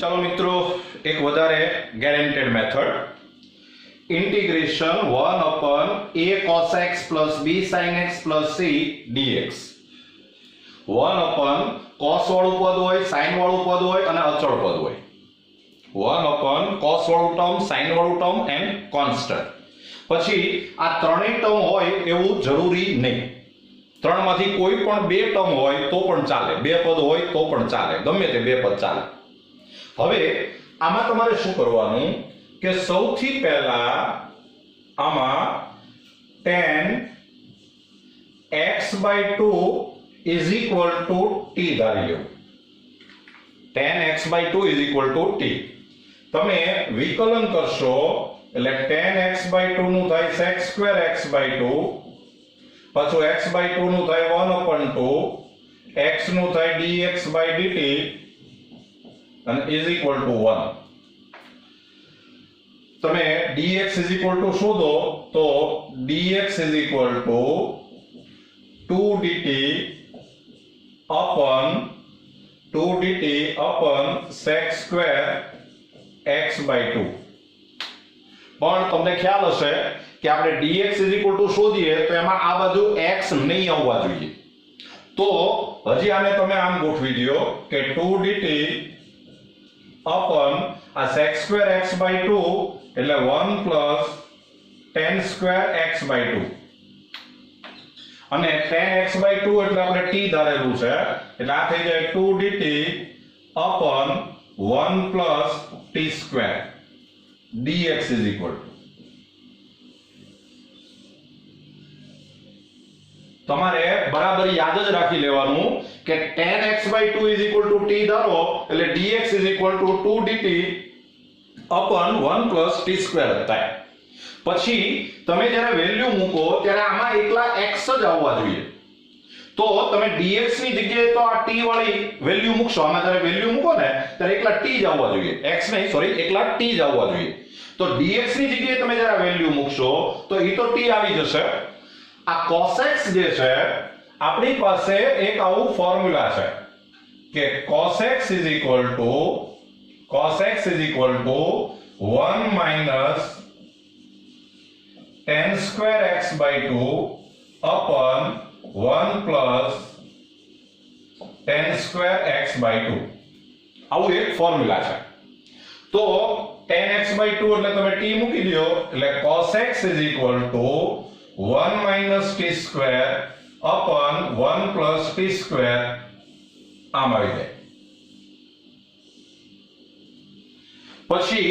चलो मित्रों एक वधारे गैरेंटेड मेथड इंटीग्रेशन 1 अपन a cos x plus b sin x plus c dx 1 upon cos वाળું પદ હોય sin વાળું પદ હોય અને અચળ પદ હોય 1 अपन cos વાળું ટર્મ sin વાળું ટર્મ એન્ડ કોન્સ્ટન્ટ પછી આ ત્રણેય ટર્મ હોય એવું જરૂરી નહીં ત્રણમાંથી કોઈ પણ બે ટર્મ હોય તો પણ ચાલે બે પદ હોય તો પણ ચાલે ગમે તે બે પદ ચાલે હવે આમાં તમારે શું કરવાનું કે સૌથી પહેલા આમાં tan x/2 is equal to t Dhari law tan x/2 is equal to t તમે વિકલન કરશો એટલે tan x/2 નું થાય sec² x/2 પાછું x/2 નું થાય 1/2 x નું થાય dx/dt and is equal to 1 તમે dx is equal to શોધો તો dx is equal to 2 dt upon sec² x/2 પણ તમને ખ્યાલ હશે કે આપણે dx is equal to શોધીએ તો એમાં આ બાજુ x નહીં આવવા જોઈએ તો હજી આને તમે આમ ગોઠવી દો કે 2 dt upon a sec² x/2 એટલે 1 plus tan² x/2 અને tan x/2 એટલે આપણે t ધારેલું છે એટલે આ થઈ જાય 2 dt upon 1 plus t² dx is equal to તમારે બરાબર યાદ જ રાખી લેવાનું કે tan x/2 is equal to t ધારો એટલે dx is equal to 2 dt upon 1 plus t² થાય પછી તમે જ્યારે વેલ્યુ મૂકો ત્યારે આમાં એકલા x જ આવવા જોઈએ તો તમે dx ની જગ્યાએ તો આ t વાળી વેલ્યુ મૂકશો આમાં જ્યારે વેલ્યુ મૂકો ને ત્યારે એકલા t જ આવવા જોઈએ x નહીં સોરી એકલા t જ આવવા જોઈએ તો dx ની જગ્યાએ તમે જ્યારે વેલ્યુ મૂકશો તો ઈ તો t આવી જશે આ cos x જે છે આપણી પાસે એક આવું ફોર્મ્યુલા છે કે cos x is equal to 1 minus tan² x/2 upon 1 plus tan² x/2 આવું એક ફોર્મ્યુલા છે તો tan x/2 એટલે તમે t મૂકી દો એટલે cos x is equal to 1 minus t² upon 1 plus t² આમ આવી જાય પછી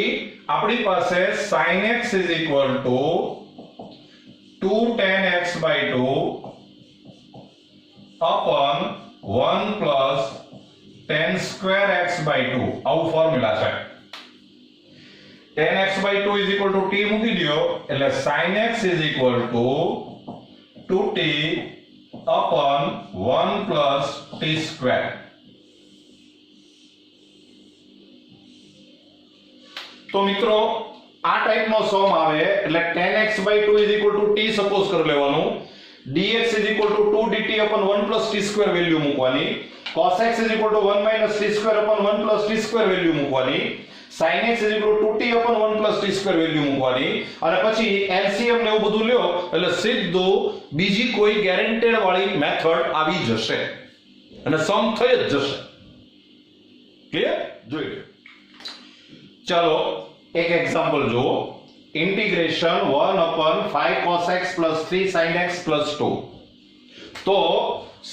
આપણી પાસે sin x is equal to 2 tan x/2 upon 1 plus tan² x/2 આવું ફોર્મ્યુલા છે tan x/2 is equal to t મૂકી દો એટલે sin x is equal to 2t upon 1 plus t². તો મિત્રો આ ટાઈપનો સમ આવે એટલે tan x/2 is equal to t suppose કરી લેવાનું dx is equal to 2 dt upon 1 plus t² value મૂકવાની cos x is equal to 1 minus t² upon 1 plus t² value મૂકવાની sin x is equal to 2t upon 1 plus t² value મૂકવાની અને પછી LCM ને એવું બધું લ્યો એટલે સીધું બીજી કોઈ ગેરંટેડ વાળી મેથડ આવી જશે અને સમ થઈ જ જશે ક્લિયર જોઈ લો चलो एक एग्जांपल जो integration 1 upon 5 cos x plus 3 sin x plus 2 तो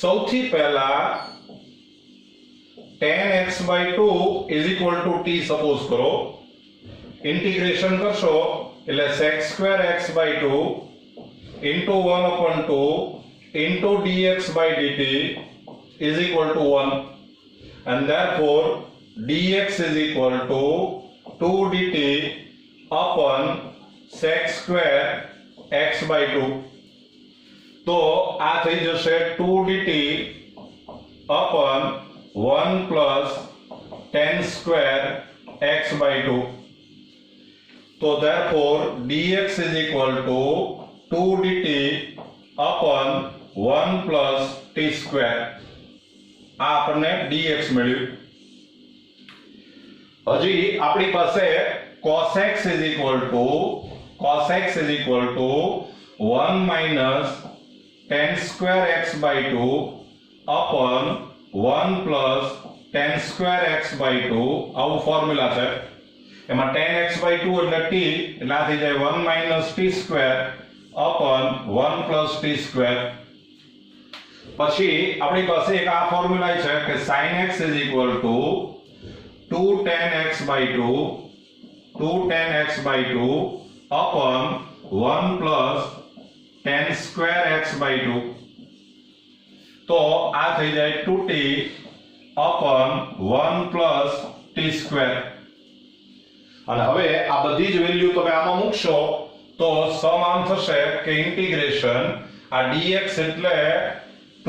સૌથી પહેલા tan x/2 is equal to t suppose કરો इंटीग्रेशन કરશો એટલે sec² x/2 into 1 upon 2 into dx/dt is equal to 1 and therefore dx is equal to 2 dt upon sec² x/2 તો આ થઈ જશે 2 dt upon 1 plus tan² x/2 તો therefore dx is equal to 2 dt upon 1 plus t². આ આપણને dx મળ્યું હજી આપણી પાસે cos x is equal to 1 minus tan square x by 2 upon 1 plus tan square x by 2 આવું formula છે એમાં tan x by 2 એટલે t એટલે આ થઈ જાય 1 minus t square upon 1 plus t square પછી આપણી પાસે એક આ ફોર્મ્યુલા છે કે sin x is equal to 2 tan x by 2 upon 1 plus tan square x by 2 તો આ થઈ જાય 2t upon 1 plus t square અને હવે આ બધી જ વેલ્યુ તમે આમાં મૂકશો તો સમ આમ થશે કે ઇન્ટિગ્રેશન આ dx એટલે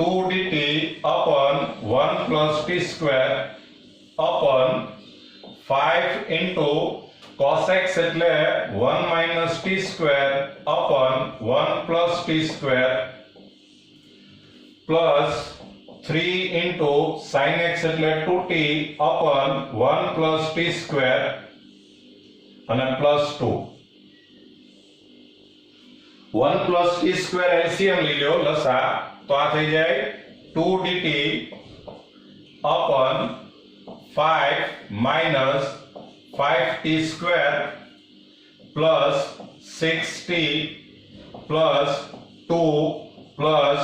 2 dt upon 1 plus t square upon 5 into cos x એટલે 1 minus t square upon 1 plus t square plus 3 into sin x એટલે 2t upon 1 plus t square અને plus 2 1 plus t square LCM લઈ લો લસા તો આ થઈ જાય 2 dt upon 5 minus 5t square plus 6t plus 2 plus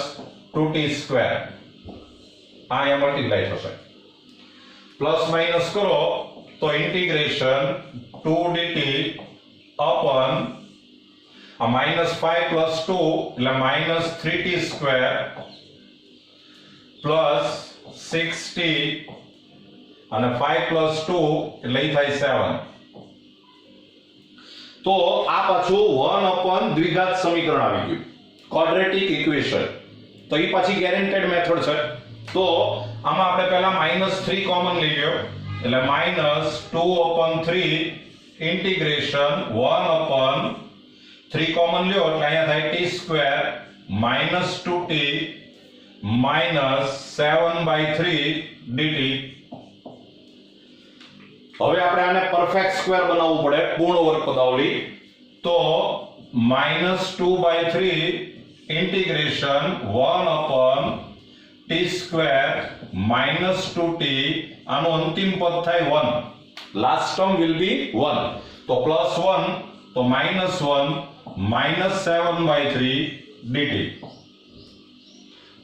2t square આ અહીંયા મલ્ટીપ્લાય થશે પ્લસ માઇનસ કરો તો integration 2 dt upon a minus 5 plus 2 એટલે minus 3t square plus 6t અને 5 plus 2 એટલે ઈ થાય 7 તો આ પાછું 1 upon દ્વિઘાત સમીકરણ આવી ગયું ક્વોડ્રેટિક ઇક્વેશન તો ઈ પાછી ગેરંટેડ મેથડ છે તો આમાં આપણે પહેલા -3 કોમન લઈ લ્યો એટલે -2 upon 3 ઇન્ટિગ્રેશન 1 upon 3 કોમન લ્યો એટલે અહીંયા થાય t સ્ક્વેર -2t -7/3 dt હવે આપણે આને પરફેક્ટ સ્ક્વેર બનાવવું પડે પૂર્ણ વર્ગ પદાવલી તો -2/3 integration 1 upon t square -2t આનો અંતિમ પદ થાય 1 લાસ્ટ ટર્મ વિલ બી 1 તો +1 તો -1 -7/3 dt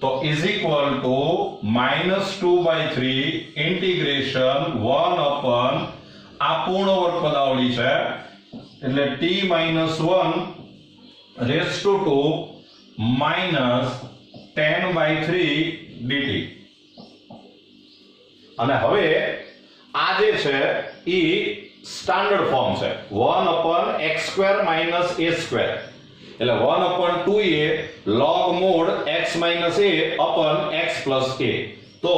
તો is equal to -2/3 integration 1 upon આ પૂર્ણ વર્ગ પદાવલી છે એટલે t - 1 raised to 2 -10/3 dt અને હવે આ જે છે ઈ સ્ટાન્ડર્ડ ફોર્મ છે 1 upon x² - a² એટલે 1 upon 2a log mod x minus a upon x plus a તો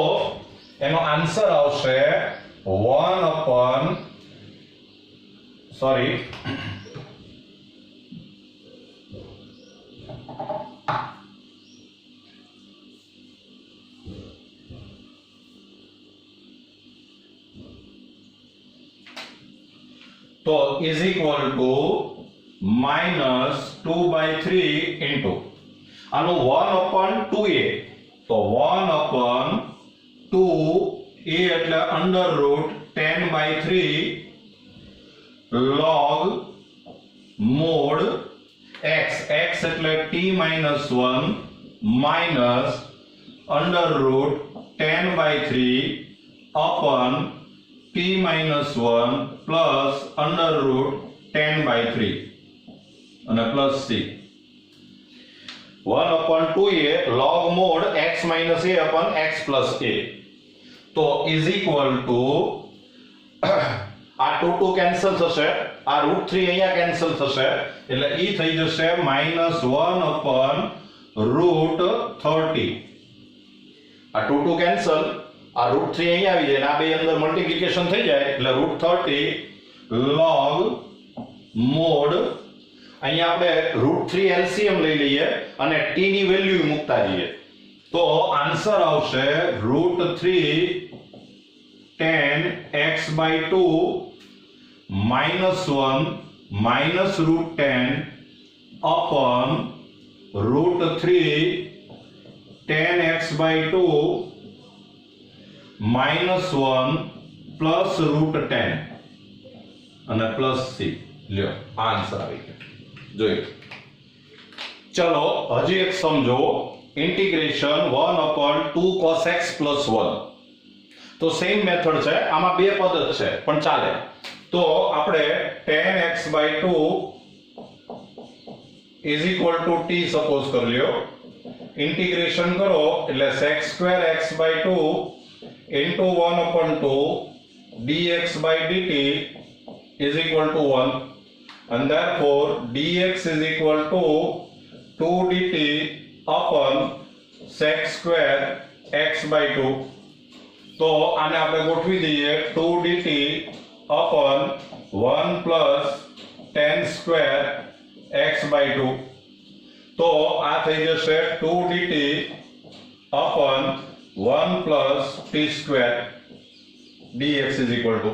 એનો આન્સર આવશે 1 upon sorry તો is equal to -2/3 into આનું 1 upon 2a તો 1 upon 2a એટલે under root 10/3 log mod x x એટલે t - 1 minus under root 10/3 upon t - 1 plus under root 10/3 અને plus c 1 upon 2a log mod x minus a upon x plus a તો is equal to આ 2 cancel થશે આ √3 અહીંયા cancel થશે એટલે ઈ થઈ જશે -1 upon √30 આ 2 કેન્સલ આ √3 અહીંયા આવી જાય ને આ બે અંદર મલ્ટીપ્લિકેશન થઈ જાય એટલે √30 log mod અહીંયા આપણે √3 LCM લઈ લઈએ અને t ની વેલ્યુ મૂકતા જઈએ તો આન્સર આવશે √3 t 10x by 2 minus 1 minus root 10 upon root 3 10x by 2 minus 1 plus root 10 અને પ્લસ c લ્યો આ આન્સર આવી ગયો જોઈ ચલો હજી એક સમજો integration 1 upon 2 cos x plus 1 તો સેમ મેથડ છે આમાં બે પદ જ છે પણ ચાલે તો આપણે 10x by 2 is equal to t suppose કરી લ્યો ઇન્ટિગ્રેશન કરો એટલે sec square x by 2 into 1 upon 2 dx by dt is equal to 1 and therefore dx is equal to 2 dt upon sec square x by 2 તો આને આપણે ગોઠવી દઈએ 2 dt upon 1 plus tan square x by 2 તો આ થઈ જશે 2 dt upon 1 plus t square dx is equal to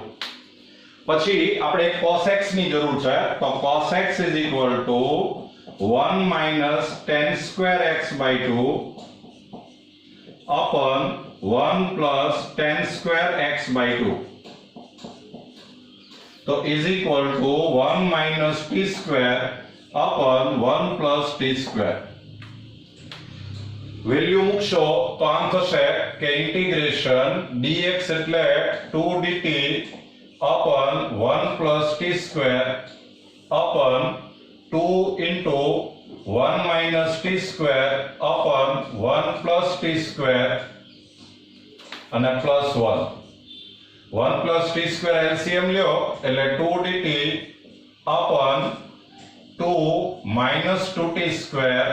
પછી આપણે cos x ની જરૂર છે તો cos x is equal to 1 minus tan square x by 2 upon 1 plus tan square x by 2 तो is equal to 1 minus t square upon 1 plus t square value મૂકશો તો આમ થશે કે ઇન્ટિગ્રેશન dx એટલે 2 dt upon 1 plus t square upon 2 into 1 minus t square upon 1 plus t square અને plus 1 1 plus t square LCM લ્યો એટલે 2 dt upon 2 minus 2t square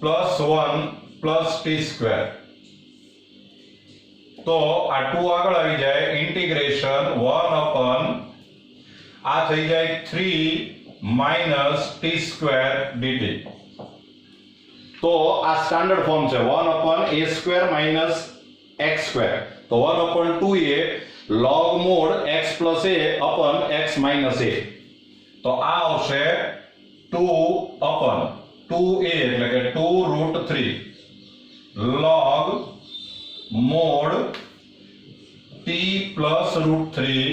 plus 1 plus t square તો આ 2 આગળ આવી જાય ઇન્ટિગ્રેશન 1 upon આ થઈ જાય 3 minus t square dt તો આ સ્ટાન્ડર્ડ ફોર્મ છે 1 upon a square minus x square તો 1 upon 2a log mod x plus a upon x minus a તો આ આવશે 2 upon 2a એટલે કે 2 root 3 log mod t plus root 3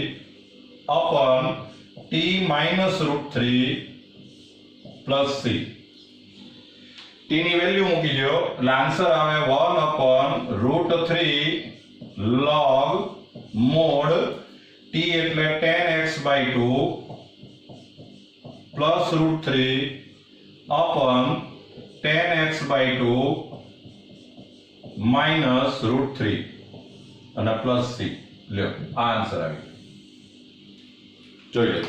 upon t minus root 3 plus c t ની value મૂકી દો એટલે આન્સર આવે 1 upon root 3 log mod t એટલે 10x by 2 plus root 3 upon 10x by 2 minus root 3 અને plus c લ્યો આ answer આવી જોઈ લો